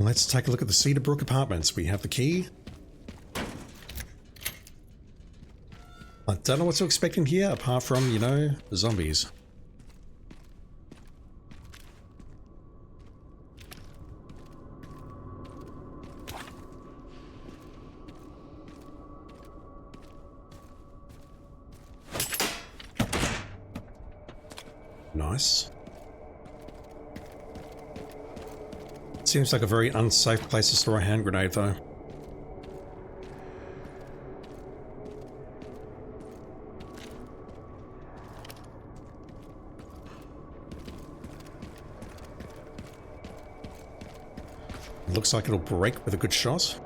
Let's take a look at the Cedarbrook Apartments. We have the key. I don't know what to expect in here, apart from, you know, zombies. Nice. Seems like a very unsafe place to store a hand grenade, though. Looks like it'll break with a good shot.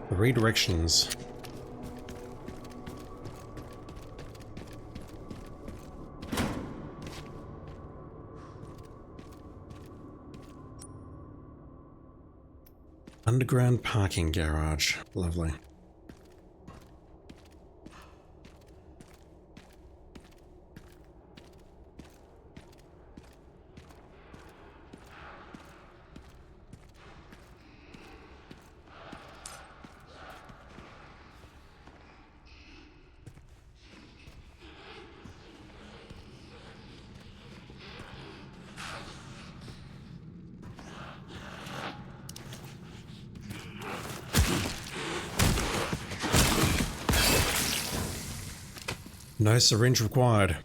The redirections. Underground parking garage. Lovely. No syringe required.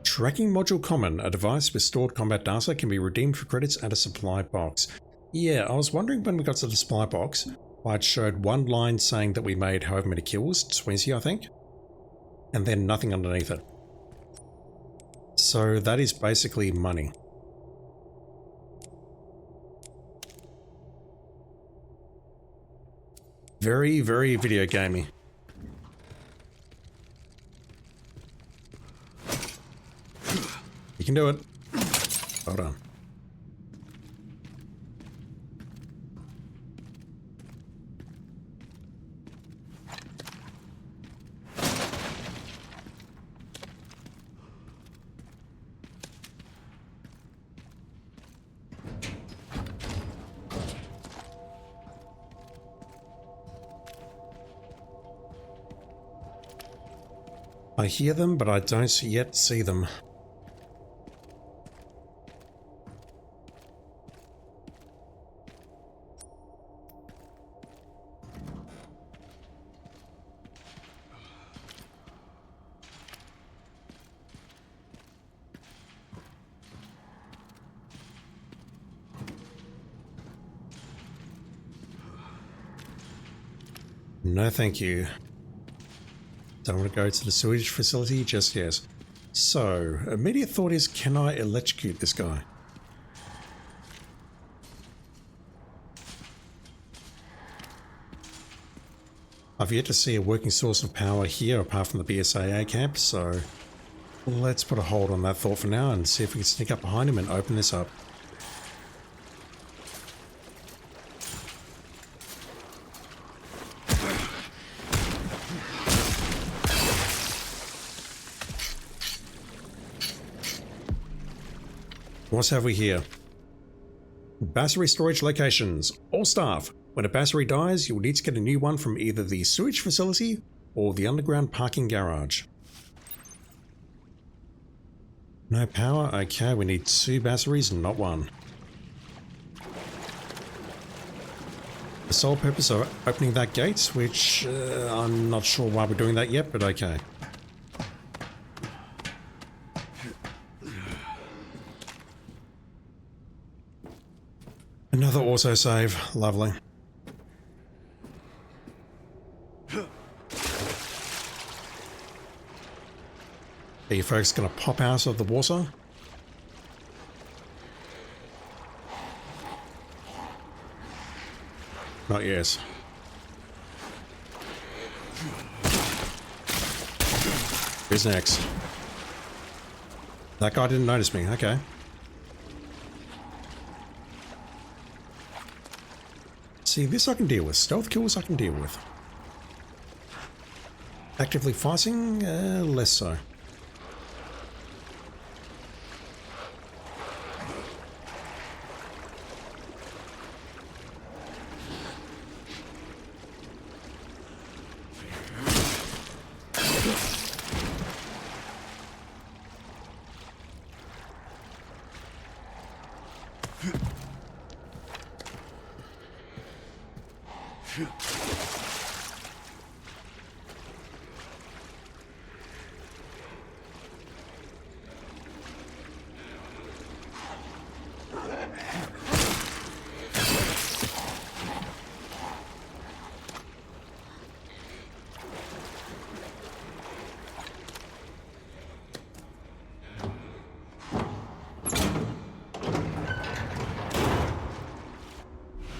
Tracking module common. A device with stored combat data can be redeemed for credits at a supply box. Yeah, I was wondering when we got to the supply box, why it showed one line saying that we made however many kills, 20 I think, and then nothing underneath it. So that is basically money. Very, very video gamey. You can do it. Hold on. I hear them, but I don't yet see them. No, thank you. Don't want to go to the sewage facility just yet. So, immediate thought is, can I electrocute this guy? I've yet to see a working source of power here apart from the BSAA camp, so let's put a hold on that thought for now and see if we can sneak up behind him and open this up. What have we here? Battery storage locations. All staff. When a battery dies, you'll need to get a new one from either the sewage facility or the underground parking garage. No power? Okay, we need 2 batteries, not 1. The sole purpose of opening that gate, which I'm not sure why we're doing that yet, but okay. Another autosave. Lovely. Are you folks going to pop out of the water? Not yet. Who's next? That guy didn't notice me. Okay. See, this I can deal with. Stealth kills I can deal with. Actively fighting? Less so.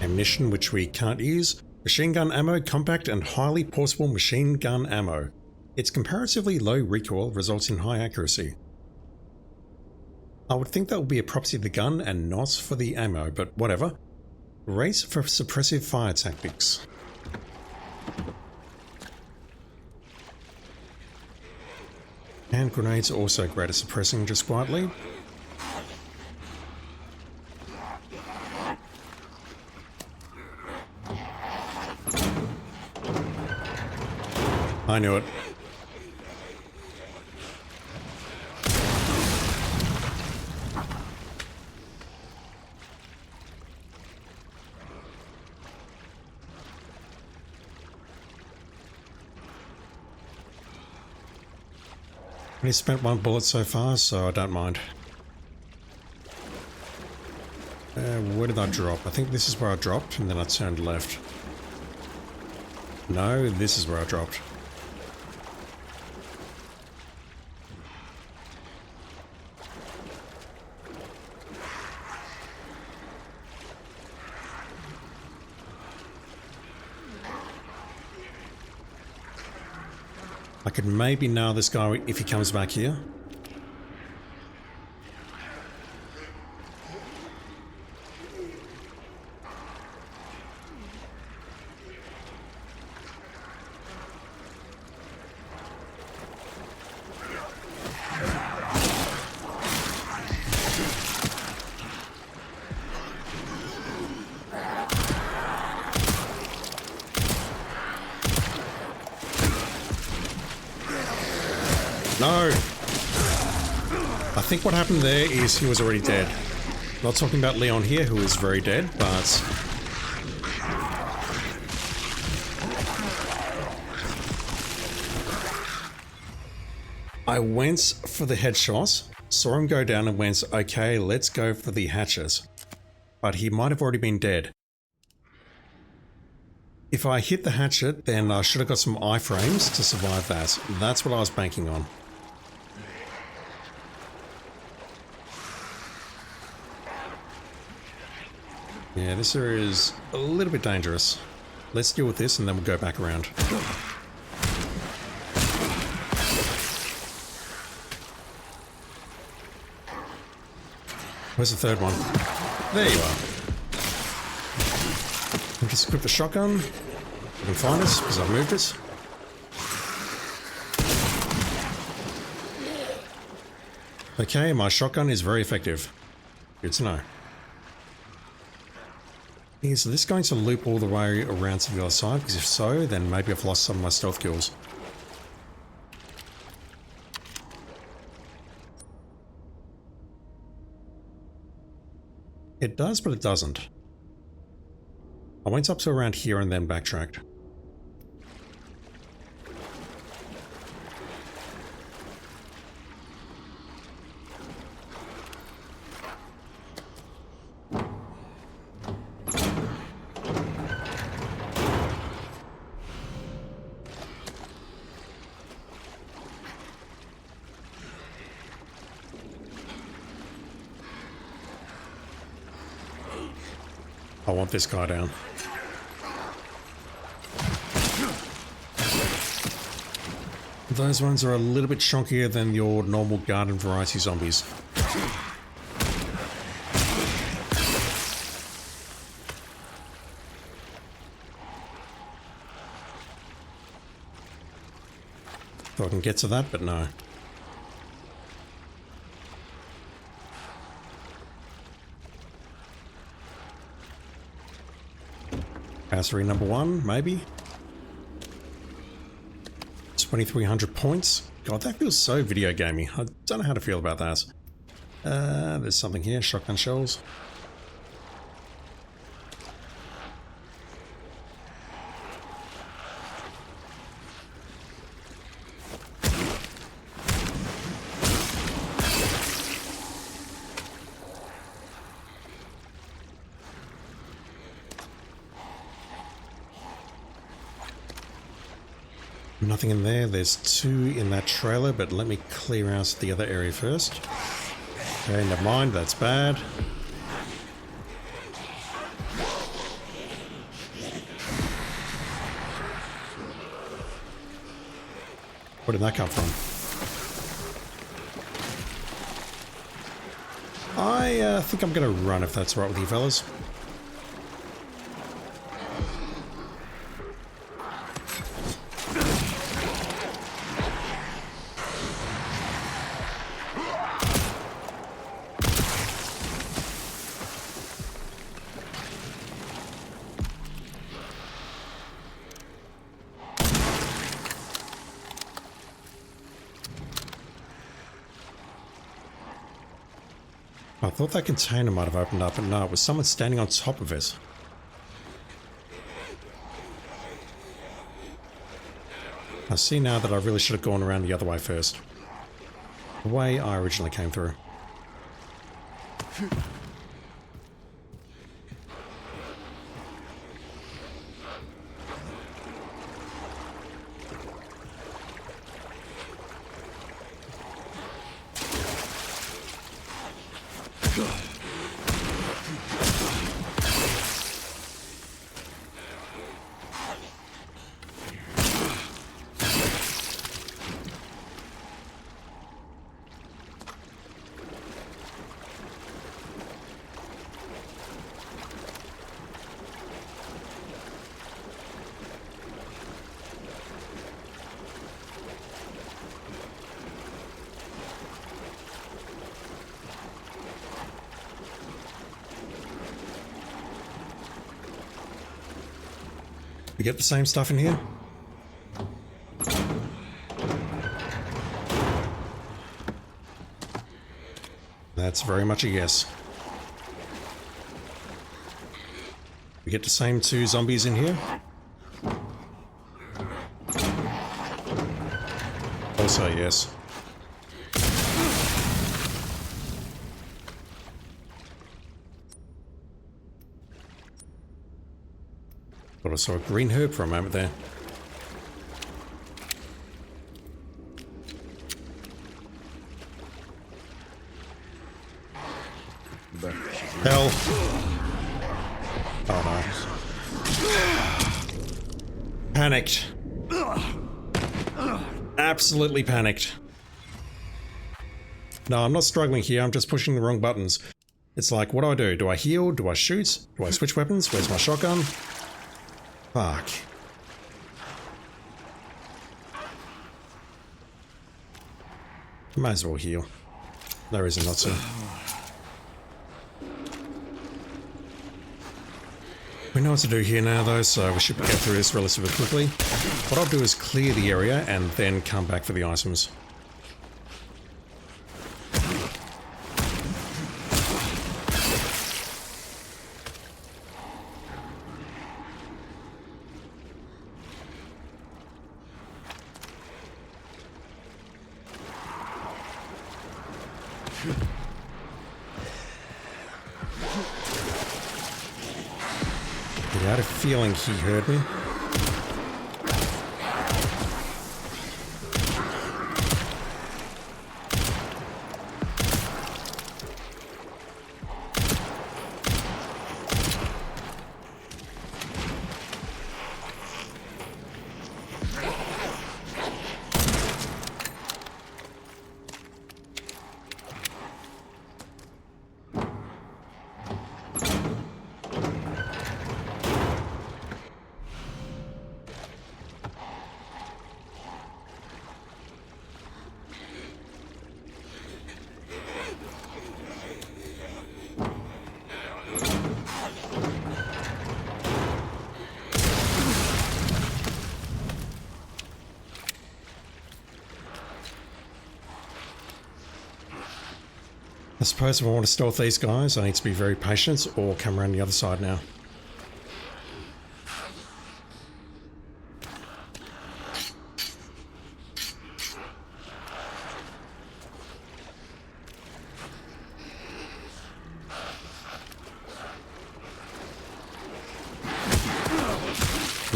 Ammunition which we can't use. Machine gun ammo, compact and highly portable machine gun ammo. Its comparatively low recoil results in high accuracy. I would think that would be a property of the gun and not for the ammo, but whatever. Race for suppressive fire tactics. Hand grenades are also great at suppressing just quietly. I knew it. Only spent one bullet so far, so I don't mind. Where did I drop? I think this is where I dropped, and then I turned left. No, this is where I dropped. I could maybe nail this guy if he comes back here. No! I think what happened there is he was already dead. Not talking about Leon here, who is very dead, but... I went for the headshot, saw him go down and went, okay, let's go for the hatchet. But he might have already been dead. If I hit the hatchet, then I should have got some iframes to survive that. That's what I was banking on. Yeah, this area is a little bit dangerous. Let's deal with this and then we'll go back around. Where's the third one? There you are. I'll just equip the shotgun. I can find it because I've moved it. Okay, my shotgun is very effective. Good to know. Is this going to loop all the way around to the other side? Because if so, then maybe I've lost some of my stealth kills. It does, but it doesn't. I went up to around here and then backtracked. I want this guy down. Those ones are a little bit chunkier than your normal garden variety zombies. Thought I can get to that, but no. Passery number 1, maybe? 2,300 points. God, that feels so video gamey. I don't know how to feel about that. There's something here, shotgun shells. Nothing in there. There's 2 in that trailer, but let me clear out the other area first. Okay, never mind, that's bad. Where did that come from? I think I'm going to run if that's all right with you fellas. I thought that container might have opened up, but no, it was someone standing on top of it. I see now that I really should have gone around the other way first. The way I originally came through. We get the same stuff in here? That's very much a yes. We get the same 2 zombies in here? Also yes. Thought I saw a green herb for a moment there. Hell. Oh no. Panicked. Absolutely panicked. No, I'm not struggling here, I'm just pushing the wrong buttons. It's like, what do I do? Do I heal? Do I shoot? Do I switch weapons? Where's my shotgun? Fuck. Might as well heal. No reason not to. We know what to do here now though, so we should get through this relatively quickly. What I'll do is clear the area and then come back for the items. I had a feeling he heard me. I suppose if I want to stealth these guys, I need to be very patient or come around the other side now.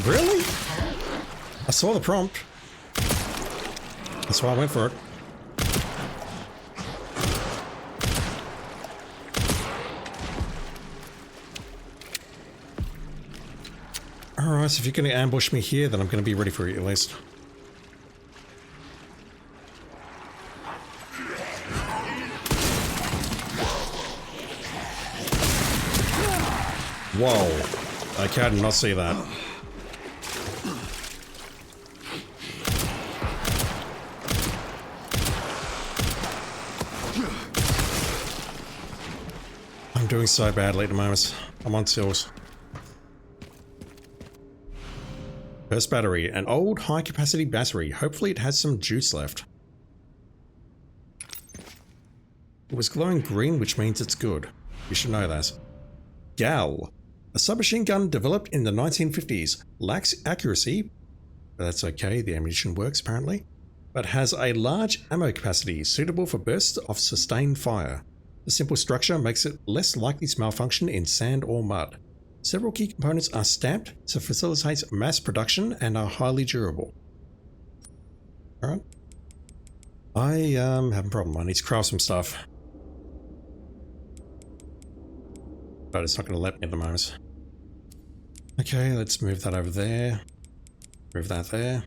Really? I saw the prompt. That's why I went for it. Alright, so if you're going to ambush me here, then I'm going to be ready for you at least. Whoa. Okay, I did not see that. I'm doing so badly at the moment. I'm on tills. First battery, an old high-capacity battery. Hopefully it has some juice left. It was glowing green, which means it's good. You should know that. Gal. A submachine gun developed in the 1950s. Lacks accuracy, but that's okay, the ammunition works apparently. But has a large ammo capacity, suitable for bursts of sustained fire. The simple structure makes it less likely to malfunction in sand or mud. Several key components are stamped to facilitate mass production and are highly durable. Alright. I have a problem. I need to craft some stuff. But it's not going to let me at the moment. Okay, let's move that over there. Move that there.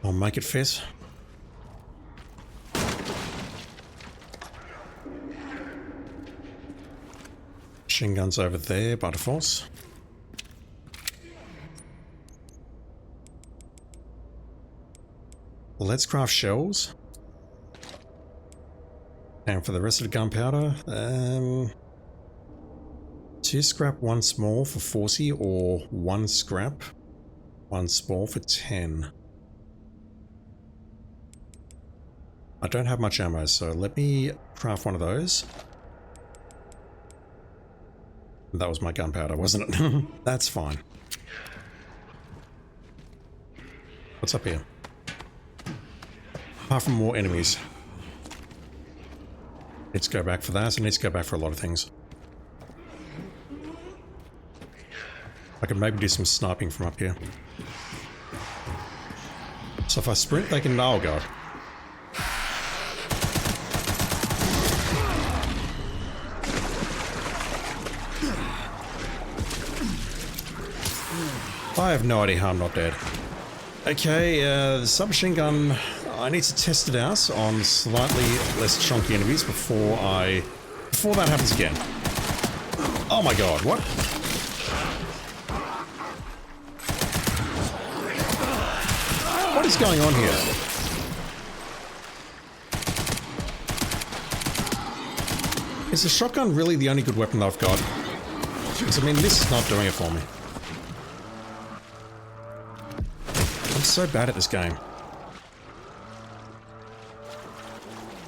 I'll make it fit. Machine guns over there by default. Let's craft shells. And for the rest of the gunpowder, 2 scrap, 1 small for 40, or 1 scrap, 1 small for 10. I don't have much ammo, so let me craft one of those. That was my gunpowder, wasn't it? That's fine. What's up here? Apart from more enemies. Let's go back for that, and let's go back for a lot of things. I could maybe do some sniping from up here. So if I sprint, they can... Oh god. I have no idea how I'm not dead. Okay, the submachine gun, I need to test it out on slightly less chunky enemies before that happens again. Oh my god, what? What is going on here? Is the shotgun really the only good weapon I've got? Because I mean, this is not doing it for me. I'm so bad at this game.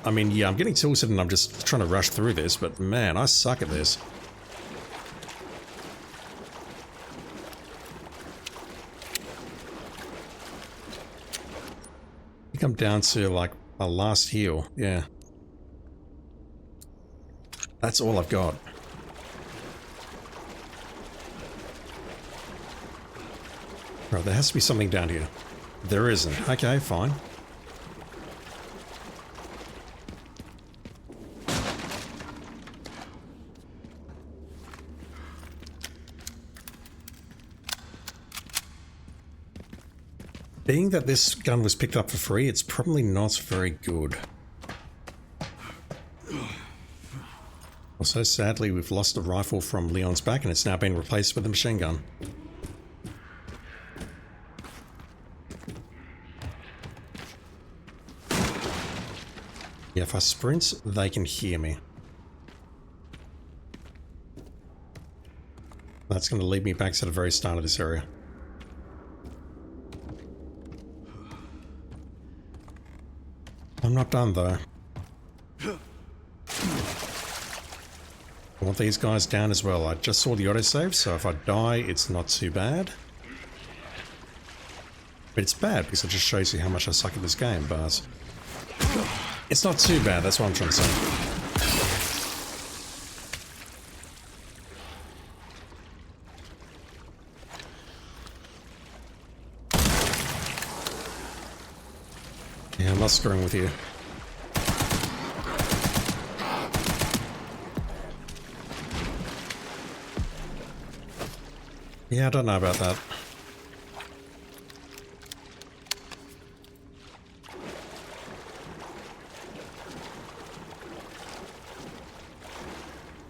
I mean, yeah, I'm getting tilted and I'm just trying to rush through this, but man, I suck at this. I think I'm down to like my last heal, yeah. That's all I've got. Right, there has to be something down here. There isn't. Okay, fine. Being that this gun was picked up for free, it's probably not very good. Also, sadly, we've lost the rifle from Leon's back and it's now been replaced with a machine gun. Yeah, if I sprint, they can hear me. That's going to lead me back to the very start of this area. I'm not done though. I want these guys down as well. I just saw the autosave, so if I die, it's not too bad. But it's bad because it just shows you how much I suck at this game, but it's not too bad, that's what I'm trying to say. Yeah, I'm not screwing with you. Yeah, I don't know about that.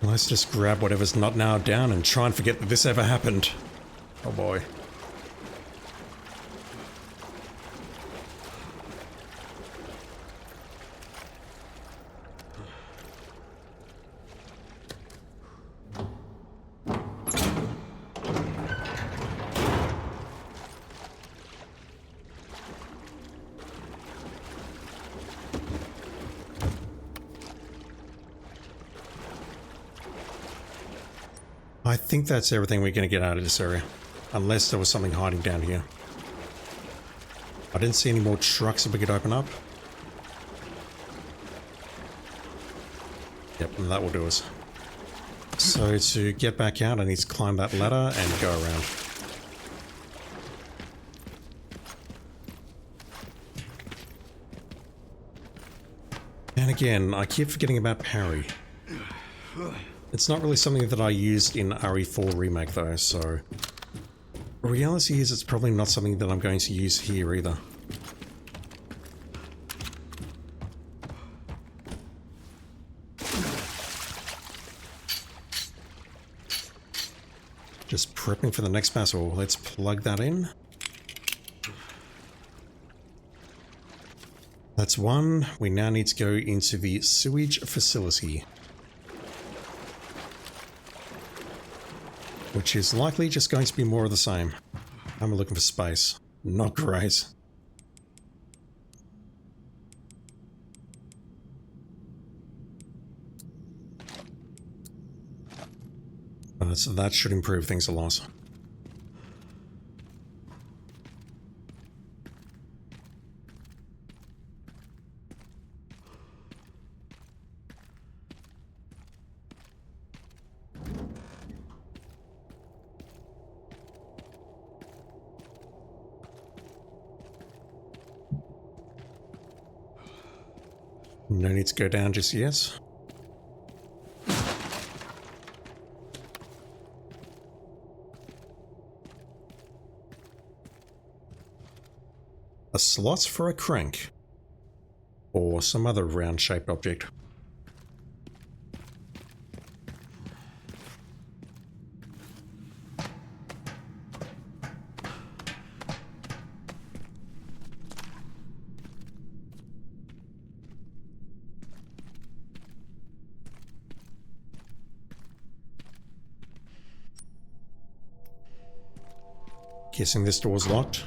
Let's just grab whatever's not now down and try and forget that this ever happened. Oh boy. I think that's everything we're going to get out of this area. Unless there was something hiding down here. I didn't see any more trucks that we could open up. Yep, and that will do us. So to get back out, I need to climb that ladder and go around. And again, I keep forgetting about parry. It's not really something that I used in RE4 Remake though, so... The reality is it's probably not something that I'm going to use here either. Just prepping for the next battle. Let's plug that in. That's one. We now need to go into the sewage facility. Which is likely just going to be more of the same. I'm looking for space. Not great. But that should improve things a lot. No need to go down just yet. A slot for a crank. Or some other round-shaped object. Guessing this door's locked.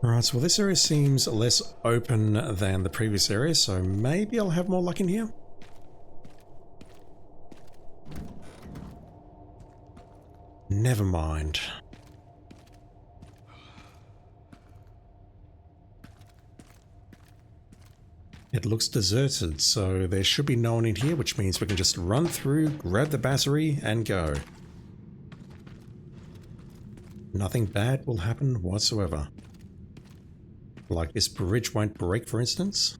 Alright, well this area seems less open than the previous area, so maybe I'll have more luck in here. Never mind. It looks deserted, so there should be no one in here, which means we can just run through, grab the battery, and go. Nothing bad will happen whatsoever. Like this bridge won't break, for instance.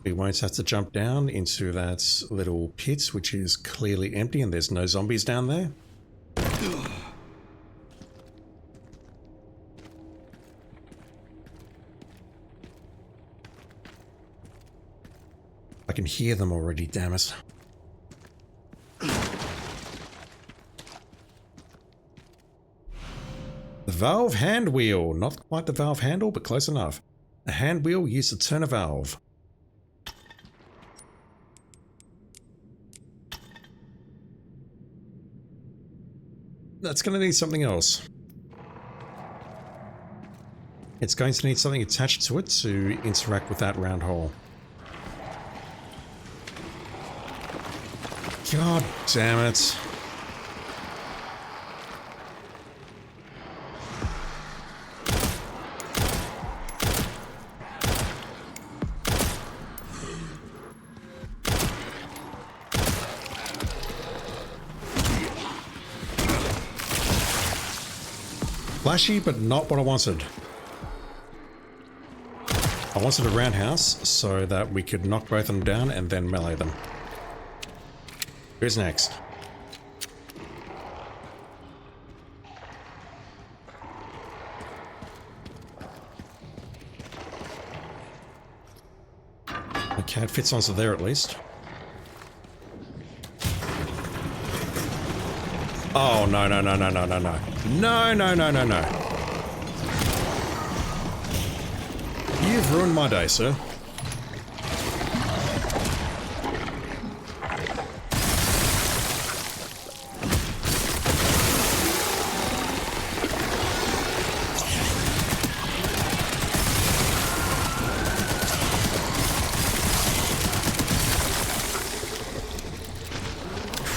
We won't have to jump down into that little pit, which is clearly empty and there's no zombies down there. I can hear them already, damn it. The valve hand wheel. Not quite the valve handle, but close enough. A hand wheel used to turn a valve. That's going to need something else. It's going to need something attached to it to interact with that round hole. God damn it. Flashy, but not what I wanted. I wanted a roundhouse so that we could knock both of them down and then melee them. Who's next? Okay, it fits onto there at least. Oh, no, no, no, no, no, no, no. No, no, no, no, no. You've ruined my day, sir.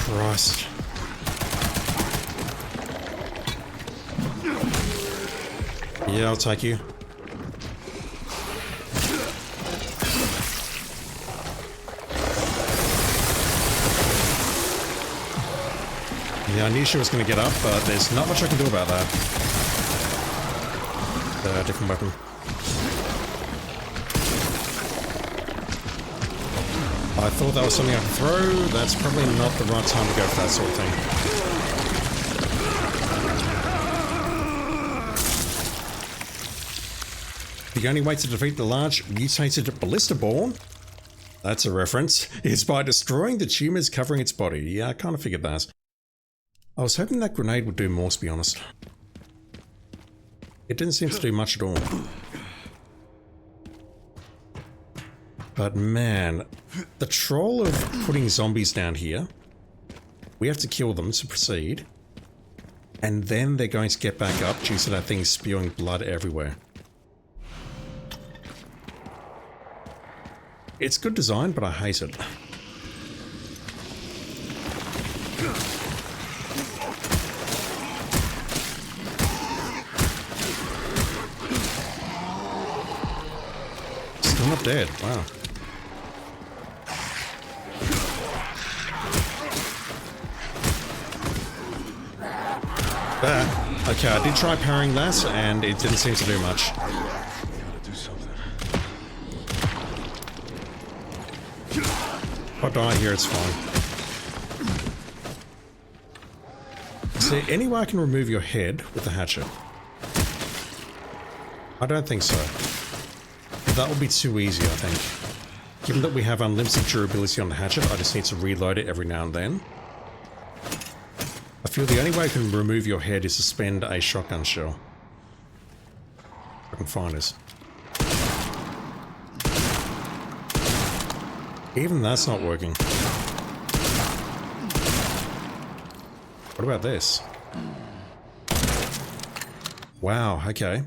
Christ. Yeah, I'll take you. Yeah, I knew she was going to get up, but there's not much I can do about that. Different weapon. I thought that was something I could throw. That's probably not the right time to go for that sort of thing. The only way to defeat the large mutated ballista-born, that's a reference, is by destroying the tumors covering its body. Yeah, I kind of figured that. I was hoping that grenade would do more, to be honest. It didn't seem to do much at all. But man, the troll of putting zombies down here, we have to kill them to proceed, and then they're going to get back up due to that thing spewing blood everywhere. It's good design, but I hate it. Still not dead, wow. Okay, I did try parrying that, and it didn't seem to do much. If I die here, it's fine. Is there any way I can remove your head with the hatchet? I don't think so. That would be too easy, I think. Given that we have unlimited durability on the hatchet, I just need to reload it every now and then. I feel the only way I can remove your head is to spend a shotgun shell. If I can find it. Even that's not working. What about this? Wow, okay.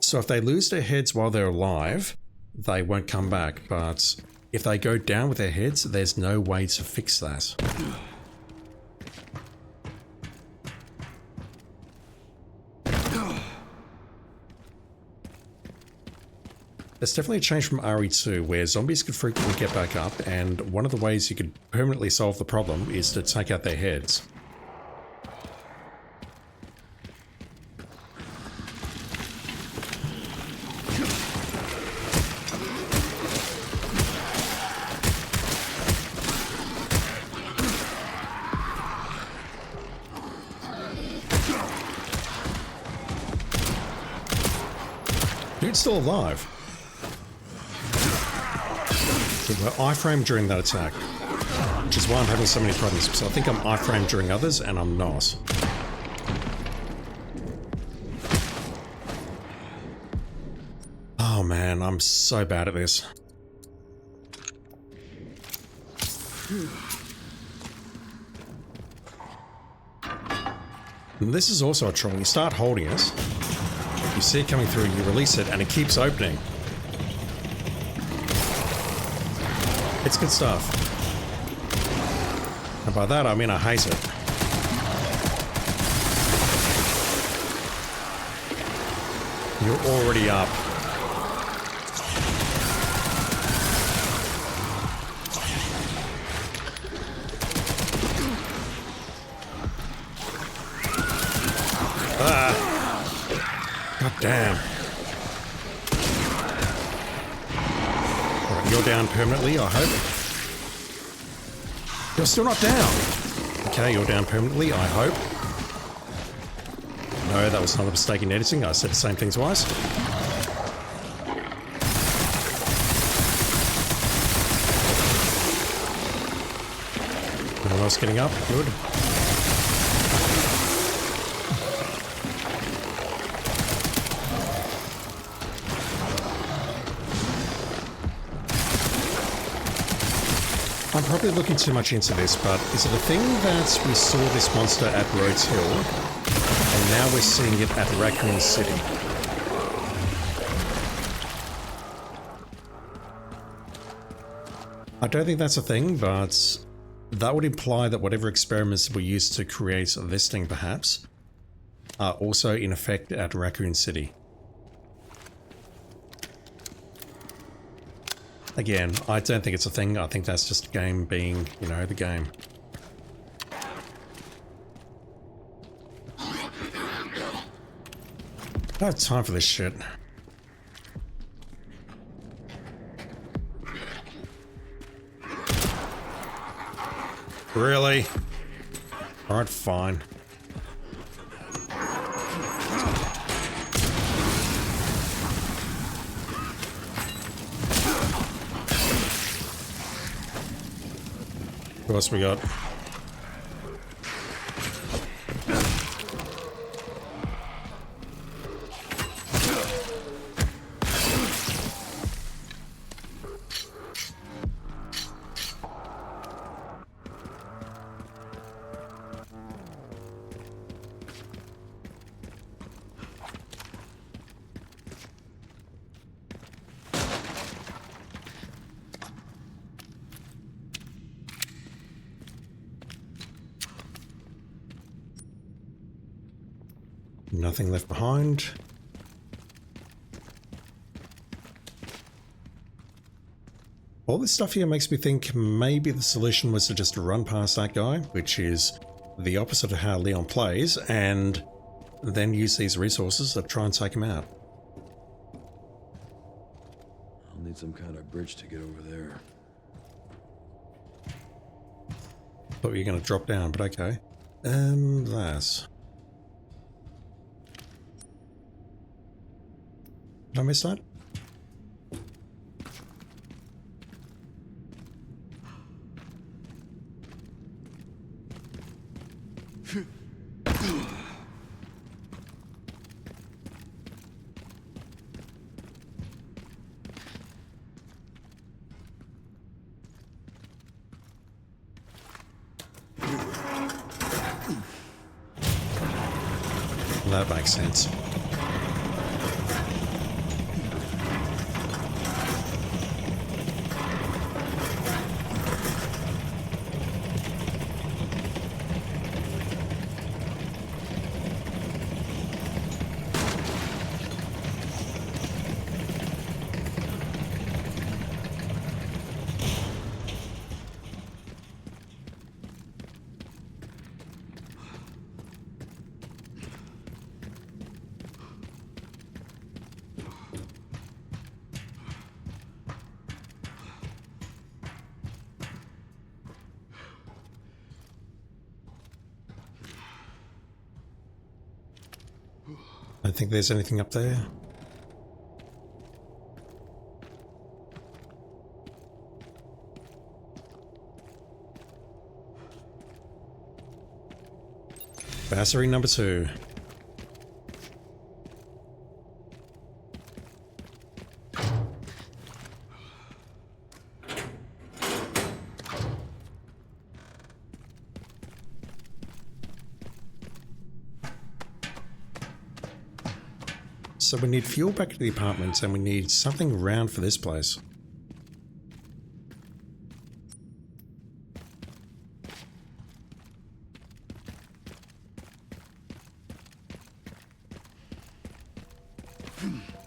So if they lose their heads while they're alive, they won't come back, but if they go down with their heads, there's no way to fix that. There's definitely a change from RE2 where zombies could frequently get back up, and one of the ways you could permanently solve the problem is to take out their heads. Dude's still alive. We were iframed during that attack, which is why I'm having so many problems, because I think I'm iframed during others, and I'm not. Oh man, I'm so bad at this. And this is also a troll. You start holding it, You see it coming through, you release it, and it keeps opening. It's good stuff. And by that, I mean I hate it. You're already up. God damn. Alright, you're down permanently, I hope. You're still not down. Okay, you're down permanently, I hope. No, that was not a mistake in editing. I said the same thing twice. No one else getting up? Good. I'm probably looking too much into this, but is it a thing that we saw this monster at Rhodes Hill, and now we're seeing it at Raccoon City? I don't think that's a thing, but that would imply that whatever experiments we used to create this thing, perhaps, are also in effect at Raccoon City. Again, I don't think it's a thing. I think that's just a game being, you know, the game. I don't have time for this shit. Really? Alright, fine. What else we got? Nothing left behind. All this stuff here makes me think maybe the solution was to just run past that guy, which is the opposite of how Leon plays, and then use these resources to try and take him out. I'll need some kind of bridge to get over there. Thought you were going to drop down, but okay. That. Did I miss that? That makes sense. I don't think there's anything up there. Battery number 2. So we need fuel back to the apartments and we need something round for this place.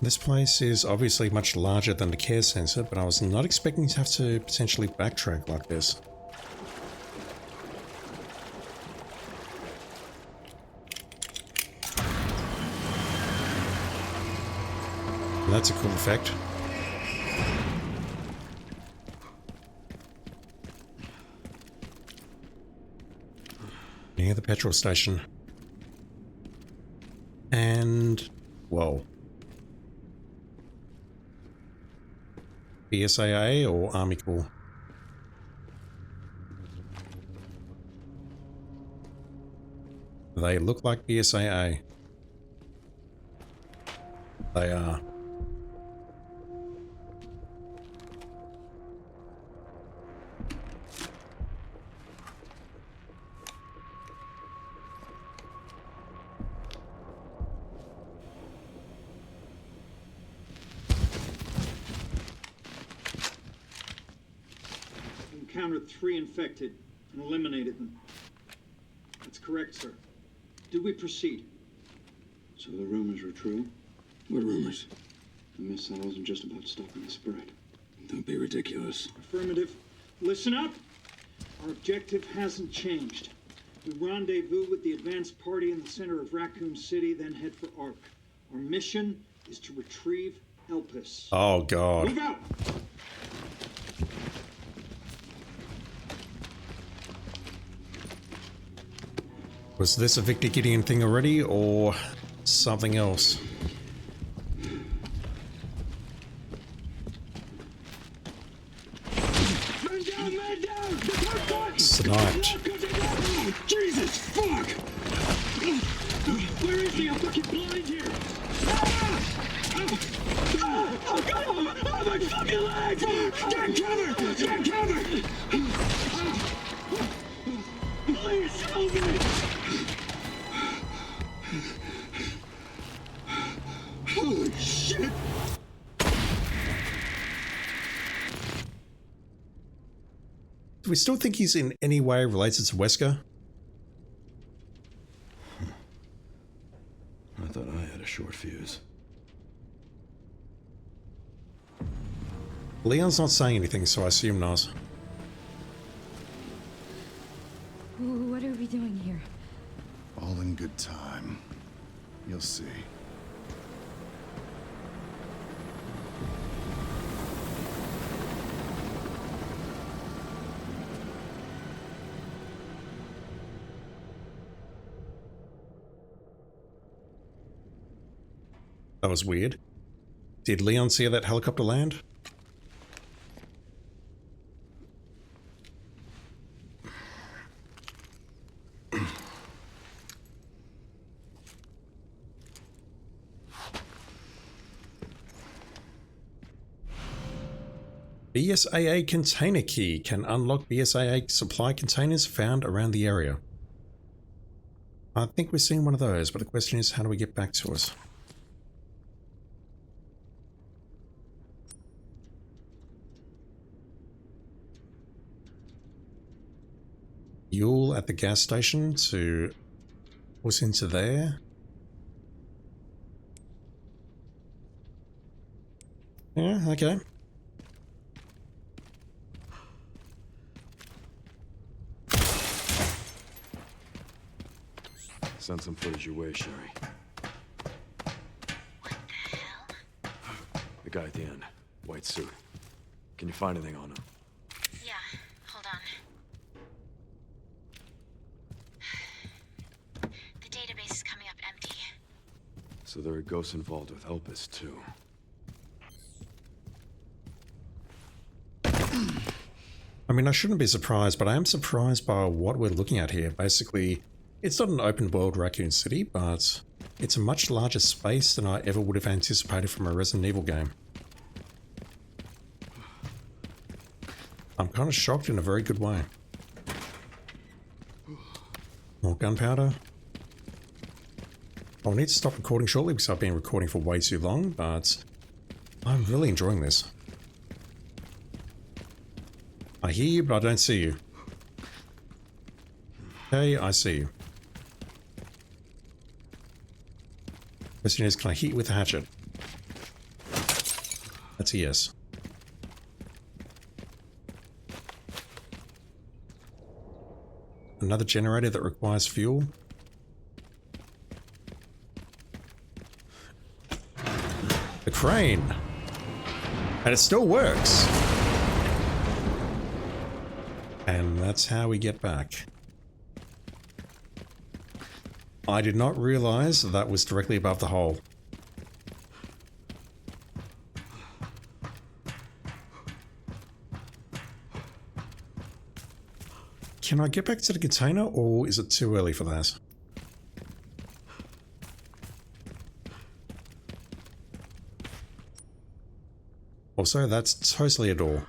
This place is obviously much larger than the care center, but I was not expecting to have to potentially backtrack like this. That's a cool effect. Near the petrol station. And... whoa. BSAA or Army Corps? They look like BSAA. They are. Encountered 3 infected and eliminated them. That's correct, sir. Do we proceed? So the rumors were true? What rumors? The missile wasn't just about stopping the spread. Don't be ridiculous. Affirmative. Listen up. Our objective hasn't changed. We rendezvous with the advanced party in the center of Raccoon City, then head for Ark. Our mission is to retrieve Elpis. Oh, God. Move out! Was this a Victor Gideon thing already, or something else? Man down! Sniped. Jesus, fuck! Where is he? I'm fucking blind here! Oh, God! Oh, my fucking legs! Get cover! Get cover! Please help me! Holy shit! Do we still think he's in any way related to Wesker? I thought I had a short fuse. Leon's not saying anything, so I assume not. What are we doing here? All in good time. You'll see. That was weird. Did Leon see that helicopter land? BSAA container key can unlock BSAA supply containers found around the area. I think we've seen one of those, but the question is, how do we get back to it? Fuel at the gas station to push into there. Yeah, okay. Send some footage your way, Sherry. What the hell? The guy at the end. White suit. Can you find anything on him? Yeah, hold on. The database is coming up empty. So there are ghosts involved with Elpis, too. I mean, I shouldn't be surprised, but I am surprised by what we're looking at here. Basically, it's not an open world Raccoon City, but it's a much larger space than I ever would have anticipated from a Resident Evil game. I'm kind of shocked in a very good way. More gunpowder. I'll need to stop recording shortly because I've been recording for way too long, but I'm really enjoying this. I hear you, but I don't see you. Okay, I see you. Question is, can I hit you with a hatchet? That's a yes. Another generator that requires fuel. The crane! And it still works! And that's how we get back. I did not realize that was directly above the hole. Can I get back to the container, or is it too early for that? Also, that's totally a door.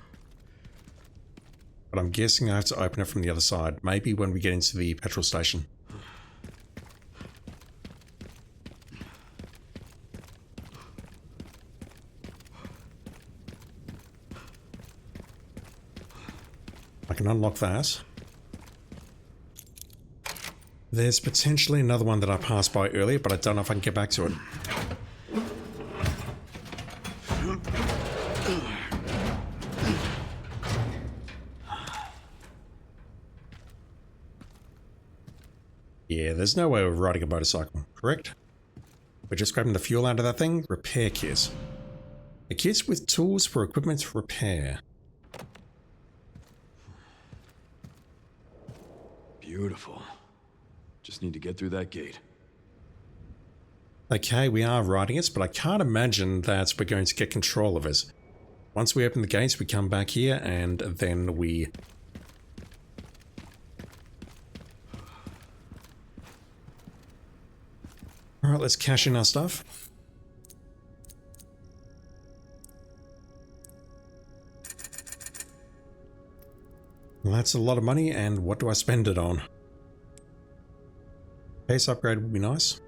But I'm guessing I have to open it from the other side, maybe when we get into the petrol station. I can unlock that. There's potentially another one that I passed by earlier, but I don't know if I can get back to it. Yeah, there's no way of riding a motorcycle, correct? We're just grabbing the fuel out of that thing. Repair kits. A kit with tools for equipment repair. Beautiful. Just need to get through that gate. Okay, we are riding it, but I can't imagine that we're going to get control of it. Once we open the gates, we come back here, and then we... Alright, let's cash in our stuff. Well, that's a lot of money, and what do I spend it on? Pace upgrade would be nice.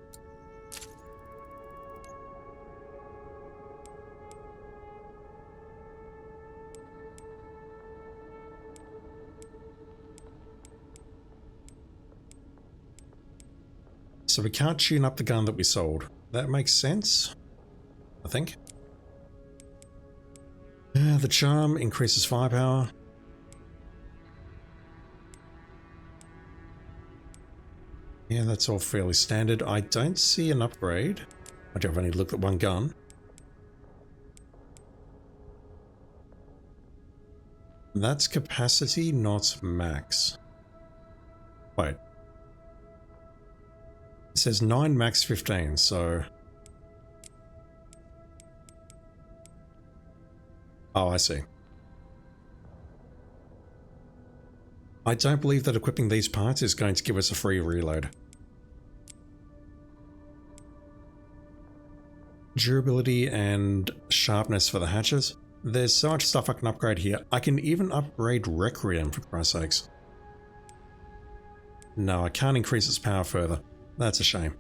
So we can't tune up the gun that we sold. That makes sense, I think. The charm increases firepower. Yeah, that's all fairly standard. I don't see an upgrade. I do have only looked at one gun. That's capacity, not max. Wait. It says 9 max 15, so... Oh, I see. I don't believe that equipping these parts is going to give us a free reload. Durability and sharpness for the hatches. There's so much stuff I can upgrade here. I can even upgrade Requiem, for Christ's sakes. No, I can't increase its power further. That's a shame.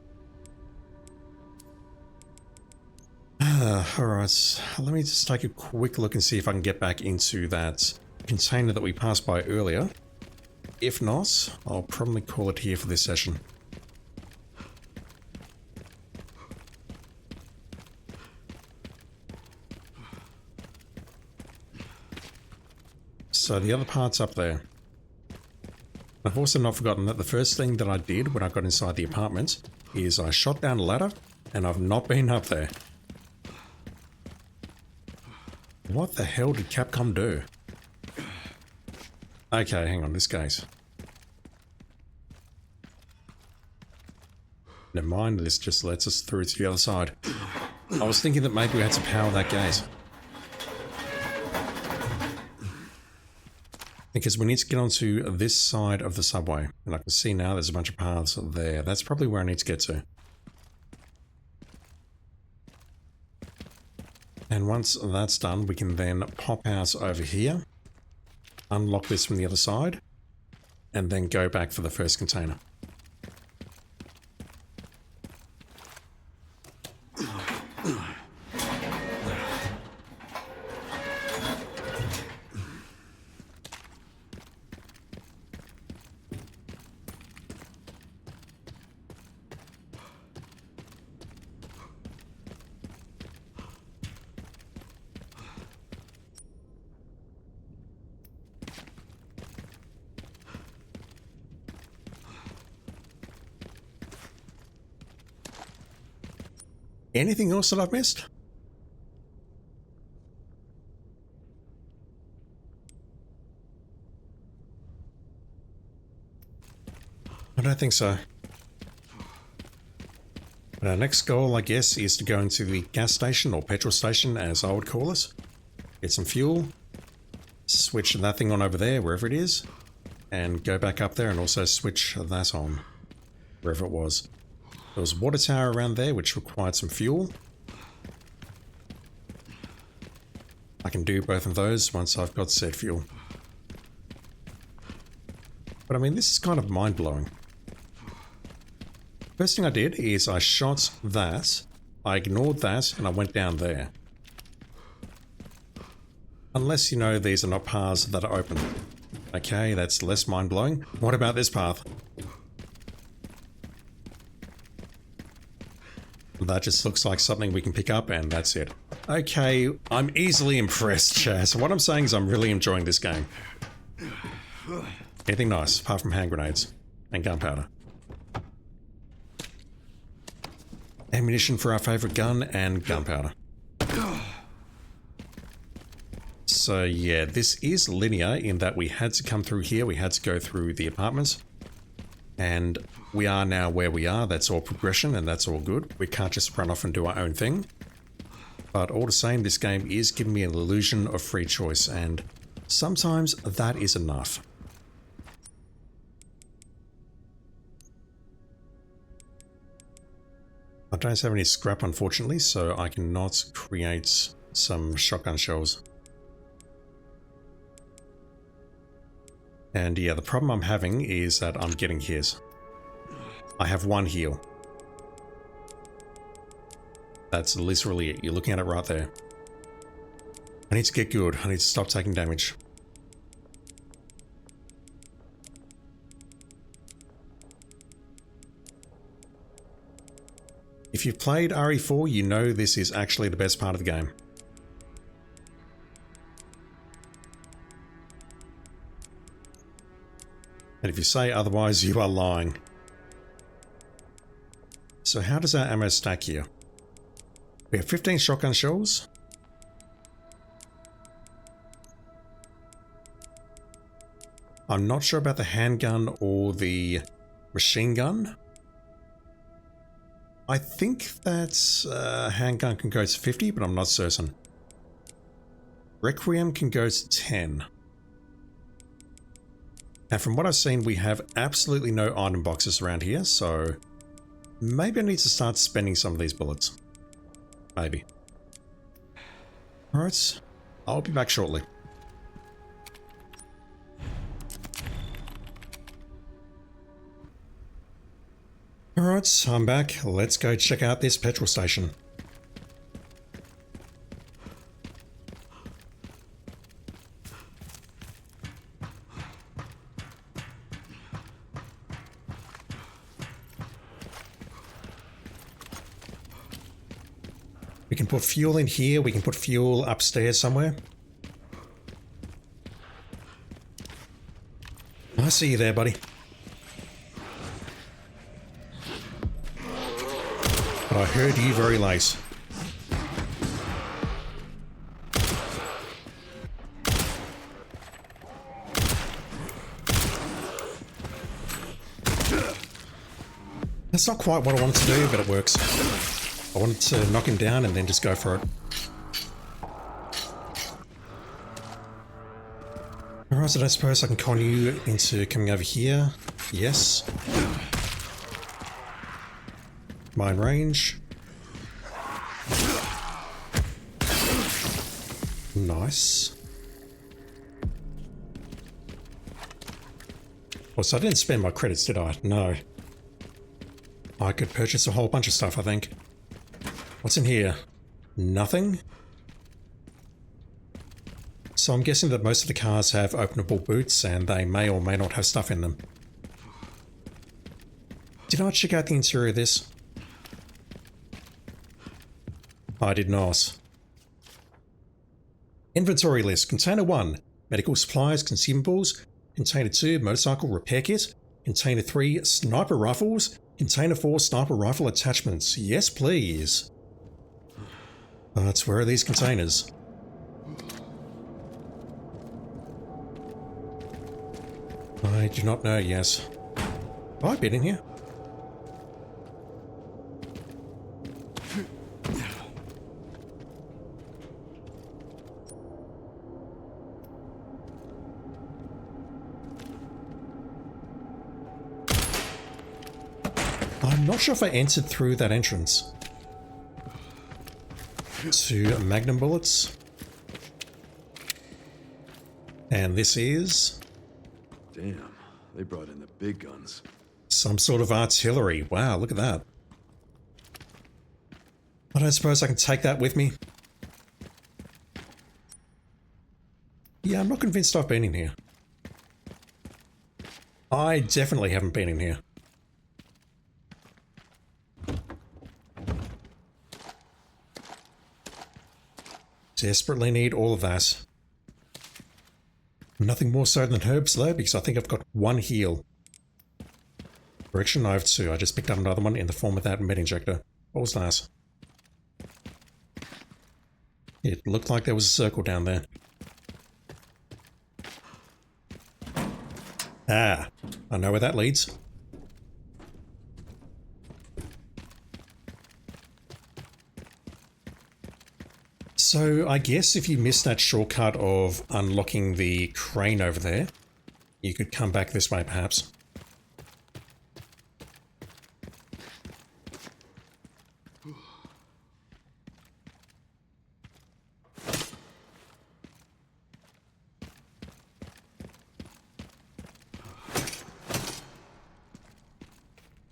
Alright, let me just take a quick look and see if I can get back into that container that we passed by earlier. If not, I'll probably call it here for this session. So the other part's up there. I've also not forgotten that the first thing that I did when I got inside the apartment is I shot down a ladder, and I've not been up there. What the hell did Capcom do? Okay, hang on, this gate. Never mind, this just lets us through to the other side. I was thinking that maybe we had to power that gate. Because we need to get onto this side of the subway. And I can see now there's a bunch of paths there. That's probably where I need to get to. And once that's done, we can then pop out over here, unlock this from the other side, and then go back for the first container. Anything else that I've missed? I don't think so. But our next goal, I guess, is to go into the gas station, or petrol station as I would call it. Get some fuel. Switch that thing on over there, wherever it is. And go back up there and also switch that on. Wherever it was. There was a water tower around there which required some fuel. I can do both of those once I've got said fuel. But I mean, this is kind of mind-blowing. First thing I did is I shot that, I ignored that, and I went down there. Unless, you know, these are not paths that are open. Okay, that's less mind-blowing. What about this path? That just looks like something we can pick up, and that's it. Okay, I'm easily impressed, Chaz. What I'm saying is I'm really enjoying this game. Anything nice, apart from hand grenades and gunpowder. Ammunition for our favourite gun and gunpowder. So yeah, this is linear in that we had to come through here, we had to go through the apartments. And we are now where we are, that's all progression and that's all good. We can't just run off and do our own thing. But all the same, this game is giving me an illusion of free choice, and sometimes that is enough. I don't have any scrap, unfortunately, so I cannot create some shotgun shells. And yeah, the problem I'm having is that I'm getting his. I have one heal. That's literally it. You're looking at it right there. I need to get good. I need to stop taking damage. If you've played RE4, you know this is actually the best part of the game. And if you say otherwise, you are lying. So how does our ammo stack here? We have 15 shotgun shells. I'm not sure about the handgun or the machine gun. I think that handgun can go to 50, but I'm not certain. Requiem can go to 10. And from what I've seen, we have absolutely no item boxes around here, so maybe I need to start spending some of these bullets. Maybe. Alright, I'll be back shortly. Alright, I'm back. Let's go check out this petrol station. We can put fuel in here, we can put fuel upstairs somewhere. I see you there, buddy. But I heard you very late. That's not quite what I wanted to do, but it works. I wanted to knock him down and then just go for it. Alright, so I suppose I can con you into coming over here. Yes. Mine range. Nice. Well, so I didn't spend my credits, did I? No. I could purchase a whole bunch of stuff, I think. What's in here? Nothing? So I'm guessing that most of the cars have openable boots and they may or may not have stuff in them. Did I check out the interior of this? I did not. Inventory list. Container 1, medical supplies, consumables. Container 2, motorcycle repair kit. Container 3, sniper rifles. Container 4, sniper rifle attachments. Yes, please. But where are these containers? I do not know, yes. Have I been in here? I'm not sure if I entered through that entrance. Two magnum bullets. And this is... Damn, they brought in the big guns. some sort of artillery. Wow, look at that. I don't suppose I can take that with me. Yeah, I'm not convinced I've been in here. I definitely haven't been in here. Desperately need all of that. Nothing more so than herbs though, because I think I've got one heal. Correction, I have two. I just picked up another one in the form of that med injector. What was that? It looked like there was a circle down there. Ah, I know where that leads. So I guess if you missed that shortcut of unlocking the crane over there, you could come back this way perhaps.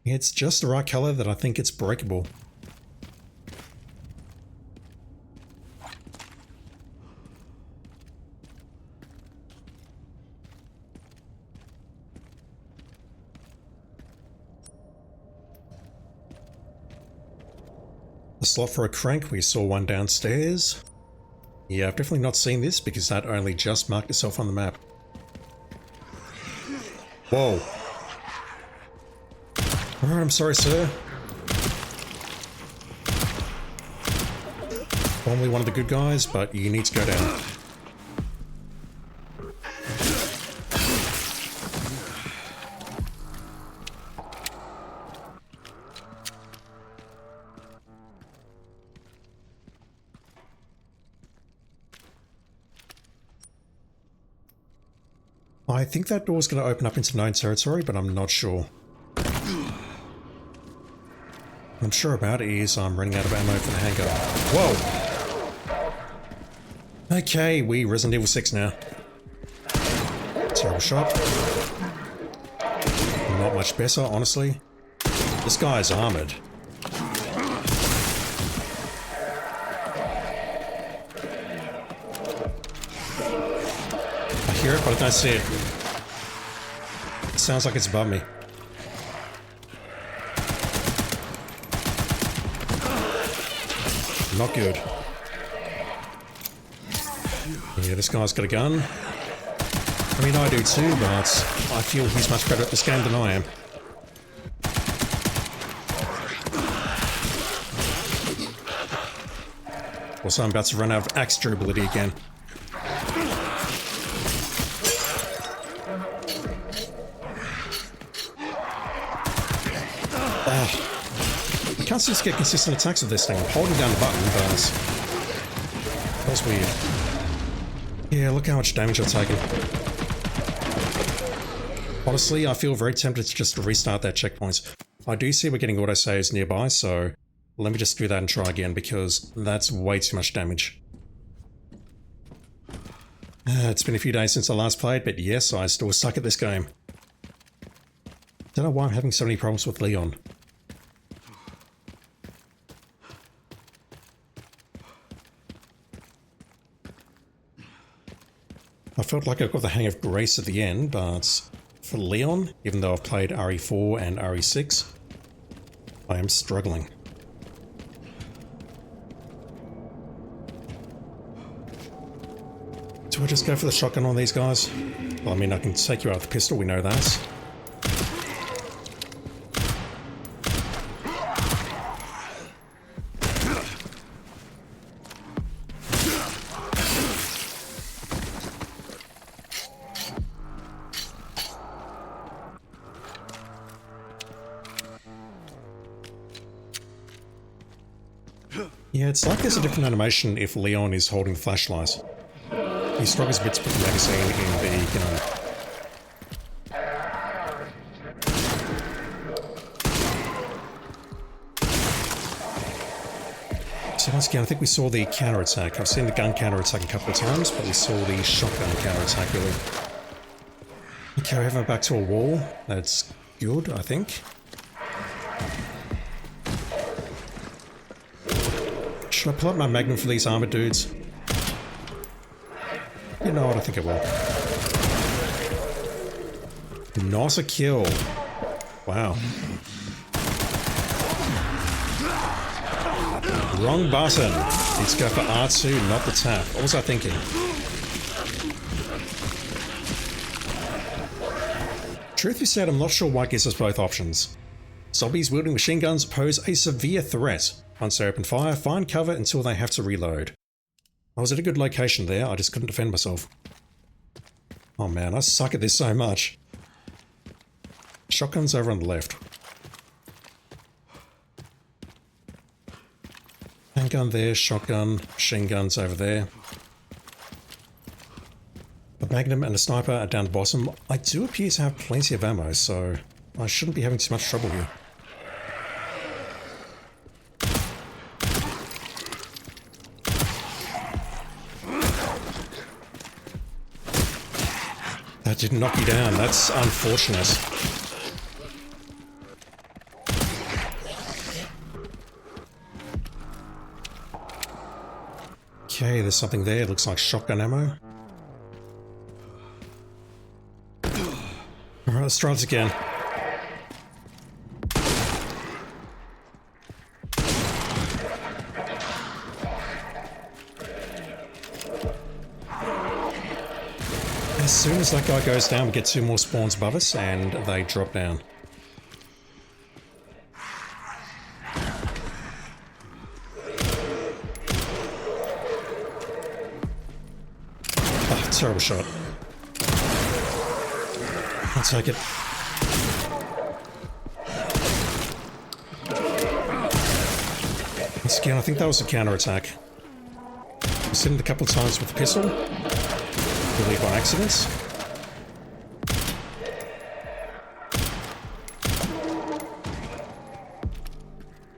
It's just the right color that I think it's breakable. A slot for a crank, we saw one downstairs. Yeah, I've definitely not seen this because that only just marked itself on the map. Whoa. Alright, I'm sorry, sir. Formerly one of the good guys, but you need to go down. I think that door's going to open up into known territory, but I'm not sure. What I'm sure about is I'm running out of ammo for the handgun. Whoa! Okay, we Resident Evil 6 now. Terrible shot. Not much better, honestly. This guy's armored. I hear it, but I don't see it. It sounds like it's above me. Not good. Yeah, this guy's got a gun. I mean, I do too, but I feel he's much better at this game than I am. Also, I'm about to run out of axe durability again. I can't seem to get consistent attacks with this thing. I'm holding down the button, but that's weird. Yeah, look how much damage I've taken. Honestly, I feel very tempted to just restart that checkpoint. I do see we're getting autosaves nearby, so let me just do that and try again, because that's way too much damage. It's been a few days since I last played, but yes, I still suck at this game. Don't know why I'm having so many problems with Leon. I felt like I got the hang of Grace at the end, but for Leon, even though I've played RE4 and RE6, I am struggling. Do I just go for the shotgun on these guys? Well, I mean, I can take you out with the pistol, we know that. Yeah, it's like there's a different animation if Leon is holding the flashlight. He struggles a bit to put the magazine in the gun. So once again, I think we saw the counterattack. I've seen the gun counterattack a couple of times, but we saw the shotgun counterattack really. Okay, we have her back to a wall. That's good, I think. Should I pull up my magnum for these armored dudes? You know what, I think it will. Not a kill. Wow. Wrong button. Let's go for R2, not the tap. What was I thinking? Truth be said, I'm not sure what gives us both options. Zombies wielding machine guns pose a severe threat. Once they open fire, find cover until they have to reload. I was at a good location there, I just couldn't defend myself. Oh man, I suck at this so much. Shotgun's over on the left. Handgun there, shotgun, machine guns over there. A magnum and a sniper are down the bottom. I do appear to have plenty of ammo, so I shouldn't be having too much trouble here. That didn't knock you down, that's unfortunate. Okay, there's something there, it looks like shotgun ammo. Alright, let's try this again. As soon as that guy goes down, we get 2 more spawns above us, and they drop down. Oh, terrible shot. I'll take it. Once again, I think that was a counterattack. I hit him a couple of times with the pistol. I believe by accident.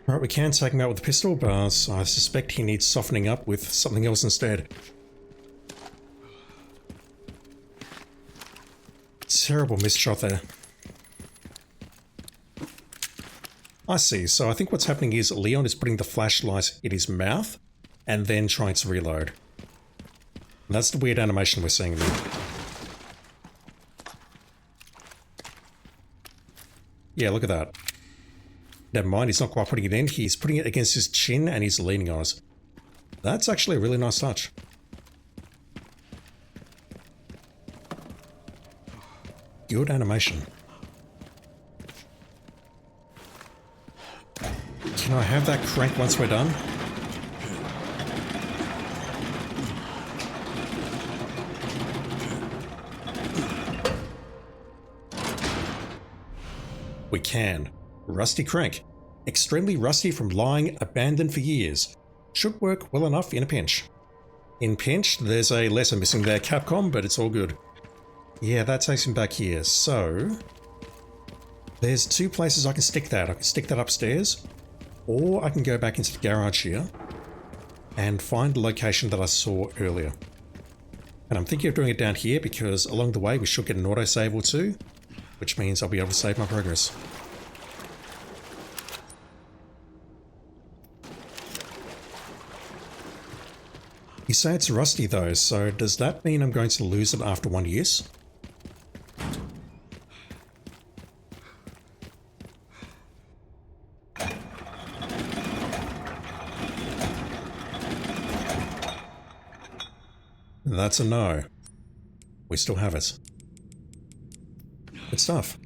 Alright, we can take him out with the pistol, but I suspect he needs softening up with something else instead. Terrible missed shot there. I see, so I think what's happening is Leon is putting the flashlight in his mouth and then trying to reload. And that's the weird animation we're seeing there. Yeah, look at that. Never mind, he's not quite putting it in, he's putting it against his chin and he's leaning on it. That's actually a really nice touch. Good animation. Can I have that crank once we're done? We can. Rusty crank. Extremely rusty from lying abandoned for years. Should work well enough in a pinch. In pinch, there's a letter missing there, Capcom, but it's all good. Yeah, that takes him back here. So, there's 2 places I can stick that. I can stick that upstairs, or I can go back into the garage here and find the location that I saw earlier. And I'm thinking of doing it down here because along the way we should get an autosave or 2, which means I'll be able to save my progress. You say it's rusty though, so does that mean I'm going to lose it after 1 use? That's a no. We still have it. Good stuff.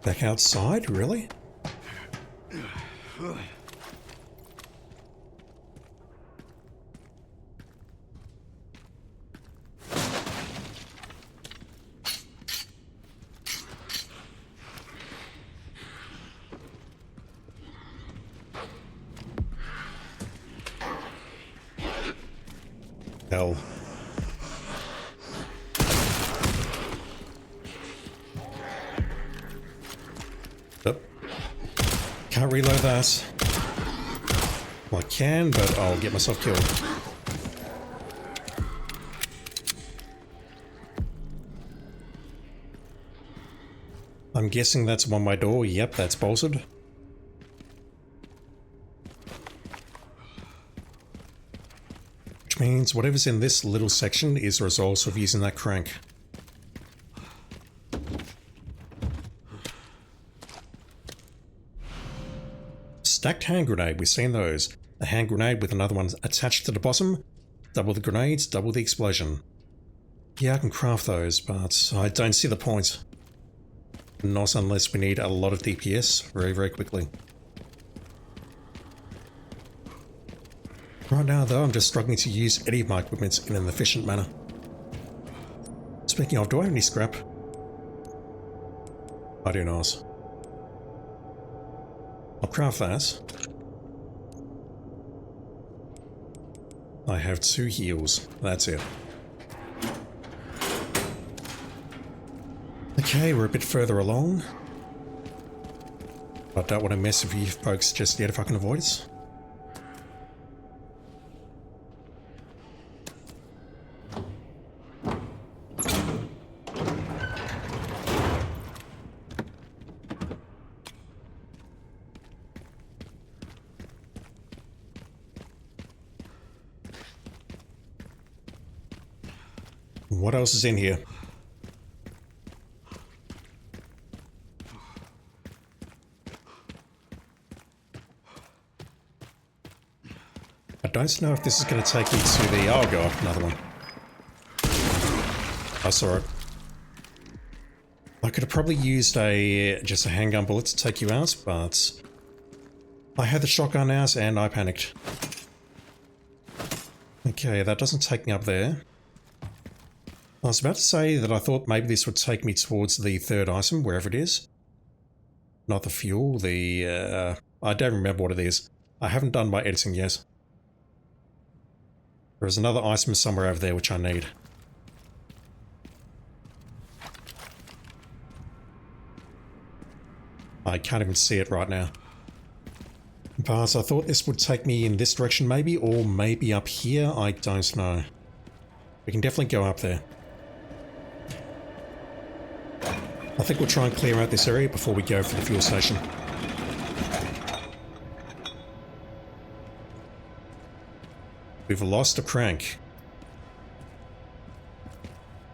Back outside? Really? Hell. Yep. Can't reload that. Well, I can, but I'll get myself killed. I'm guessing that's a one-way door. Yep, that's bolted. Which means whatever's in this little section is a result of using that crank. Stacked hand grenade, we've seen those. A hand grenade with another one attached to the bottom. Double the grenades, double the explosion. Yeah, I can craft those, but I don't see the point. Not unless we need a lot of DPS very, very quickly. Right now, though, I'm just struggling to use any of my equipment in an efficient manner. Speaking of, do I have any scrap? I do not. I'll craft that. I have 2 heals. That's it. Okay, we're a bit further along. I don't want to mess with you folks just yet if I can avoid it. What else is in here? I don't know if this is going to take me to the... Oh god, another one. I saw it. I could have probably used just a handgun bullet to take you out, but I had the shotgun out and I panicked. Okay, that doesn't take me up there. I was about to say that I thought maybe this would take me towards the third item, wherever it is. Not the fuel, the... I don't remember what it is. I haven't done my editing yet. There's another item somewhere over there which I need. I can't even see it right now. But I thought this would take me in this direction maybe, or maybe up here, I don't know. We can definitely go up there. I think we'll try and clear out this area before we go for the fuel station. We've lost a crank.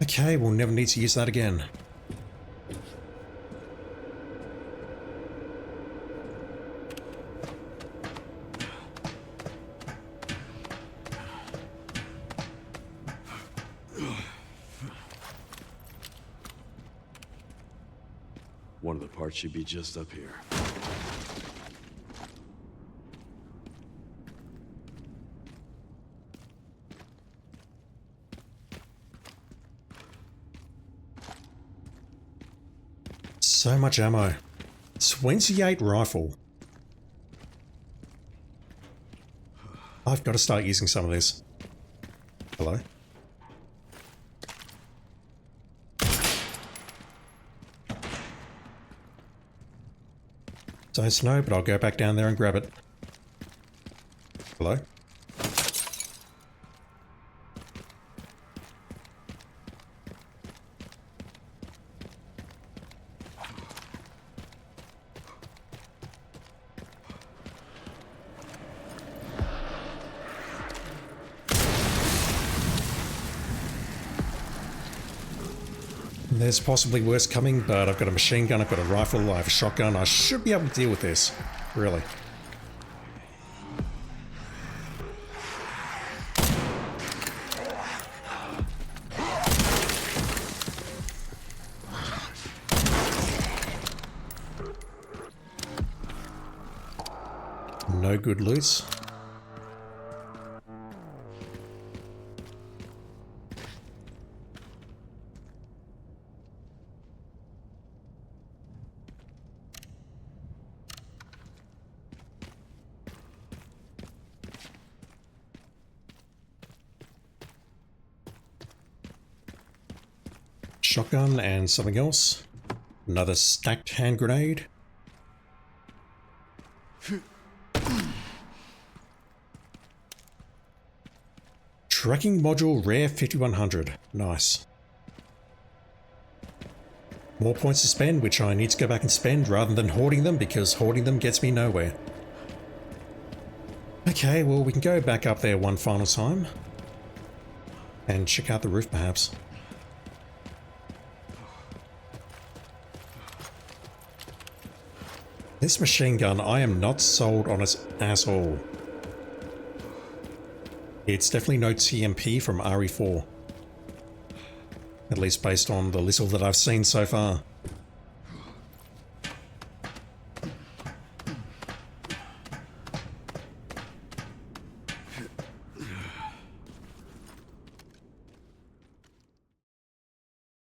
Okay, we'll never need to use that again. One of the parts should be just up here. So much ammo. 28 rifle. I've got to start using some of this. Hello? Don't know, but I'll go back down there and grab it. Hello? There's possibly worse coming, but I've got a machine gun, I've got a rifle, I have a shotgun. I should be able to deal with this. Really. no good loot. Shotgun and something else. Another stacked hand grenade. Tracking module rare 5100. Nice. More points to spend, which I need to go back and spend rather than hoarding them, because hoarding them gets me nowhere. Okay, well, we can go back up there one final time and check out the roof perhaps. This machine gun, I am not sold on it at all. It's definitely no TMP from RE4. At least based on the little that I've seen so far.